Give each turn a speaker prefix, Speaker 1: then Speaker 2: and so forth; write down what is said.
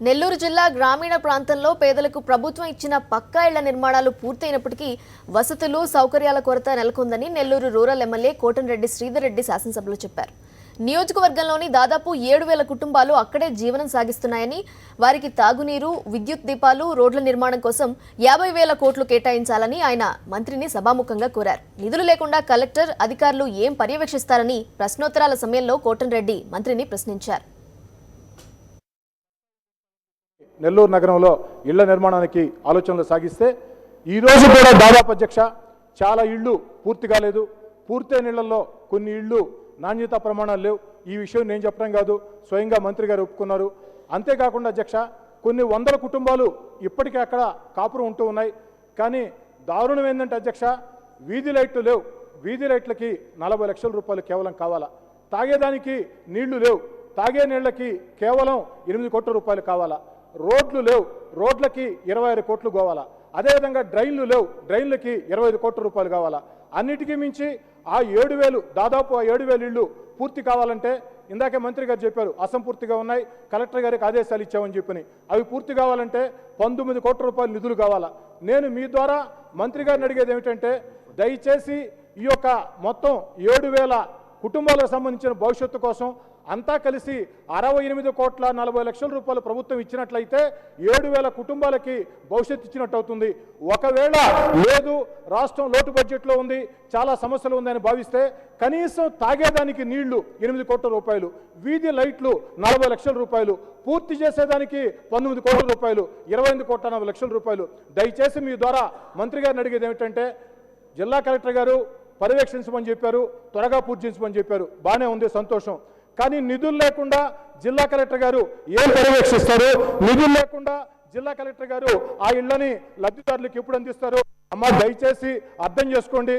Speaker 1: నెల్లూరు జిల్లా గ్రామీణ ప్రాంతంలో పేదలకు ప్రభుత్వం ఇచ్చిన పక్కా ఇళ్ల నిర్మాణాలు పూర్తయినప్పటికీ వసతులు సౌకర్యాల కొరత నెలకొందని నెల్లూరు రూరల్ ఎమ్మెల్యే కోటంరెడ్డి శ్రీధర్ రెడ్డి శాసనసభలో చెప్పారు. నియోజకవర్గంలోని దాదాపు 7,000 కుటుంబాలు అక్కడే జీవనం సాగిస్తున్నాయని, వారికి తాగునీరు, విద్యుత్ దీపాలు, రోడ్ల నిర్మాణం కోసం 50,000 కోట్లు కేటాయించాలని ఆయన మంత్రిని సభాముఖంగా కోరారు. నిధులు లేకుండా కలెక్టర్, అధికారులు ఏం పర్యవేక్షిస్తారని ప్రశ్నోత్తరాల సమయంలో కోటంరెడ్డి మంత్రిని ప్రశ్నించారు.
Speaker 2: నెల్లూరు నగరంలో ఇళ్ల నిర్మాణానికి ఆలోచనలు సాగిస్తే ఈరోజు కూడా దాదాపు అధ్యక్ష చాలా ఇళ్ళు పూర్తి కాలేదు. పూర్తయిన ఇళ్లలో కొన్ని ఇళ్ళు నాణ్యతా ప్రమాణాలు లేవు. ఈ విషయం నేను చెప్పడం కాదు, స్వయంగా మంత్రి గారు ఒప్పుకున్నారు. అంతేకాకుండా అధ్యక్ష కొన్ని వందల కుటుంబాలు ఇప్పటికే అక్కడ కాపురం ఉంటూ ఉన్నాయి. కానీ దారుణం ఏంటంటే అధ్యక్ష వీధి లైట్లు లేవు. వీధి లైట్లకి 40 లక్షల రూపాయలు కేవలం కావాలా. తాగేదానికి నీళ్లు లేవు. తాగే నీళ్లకి కేవలం 8 కోట్ల రూపాయలు కావాలా. రోడ్లు లేవు. రోడ్లకి 26 కోట్లు కావాలా. అదేవిధంగా డ్రైన్లు లేవు. డ్రైన్లకి 25 కోట్ల రూపాయలు కావాలా. అన్నిటికీ మించి ఆ 7,000 దాదాపు ఆ 7,000 ఇళ్ళు పూర్తి కావాలంటే ఇందాకే మంత్రి గారు చెప్పారు అసంపూర్తిగా ఉన్నాయి, కలెక్టర్ గారికి ఆదేశాలు ఇచ్చామని చెప్పని. అవి పూర్తి కావాలంటే 19 కోట్ల రూపాయలు నిధులు కావాలా. నేను మీ ద్వారా మంత్రి గారిని అడిగేది ఏమిటంటే దయచేసి ఈ యొక్క మొత్తం 7,000 కుటుంబాలకు సంబంధించిన భవిష్యత్తు కోసం అంతా కలిసి 68 కోట్ల 40 లక్షల రూపాయలు ప్రభుత్వం ఇచ్చినట్లయితే 7,000 కుటుంబాలకి భవిష్యత్తు ఇచ్చినట్టు అవుతుంది. ఒకవేళ లేదు రాష్ట్రం లోటు బడ్జెట్లో ఉంది, చాలా సమస్యలు ఉందని భావిస్తే కనీసం తాగేదానికి నీళ్లు 8 కోట్ల రూపాయలు, వీధి లైట్లు 40 లక్షల రూపాయలు, పూర్తి చేసేదానికి 19 కోట్ల రూపాయలు, 28 కోట్ల 40 లక్షల రూపాయలు. దయచేసి మీ ద్వారా మంత్రి గారిని అడిగేది ఏమిటంటే జిల్లా కలెక్టర్ గారు పర్యవేక్షించమని చెప్పారు, త్వరగా పూర్తించమని చెప్పారు, బాగానే ఉంది, సంతోషం. కానీ నిధులు లేకుండా జిల్లా కలెక్టర్ గారు ఏం పర్యవేక్షిస్తారు? నిధులు లేకుండా జిల్లా కలెక్టర్ గారు ఆ ఇళ్లని లబ్ధిదారులకు ఎప్పుడు అందిస్తారు? అమ్మ దయచేసి అర్థం చేసుకోండి.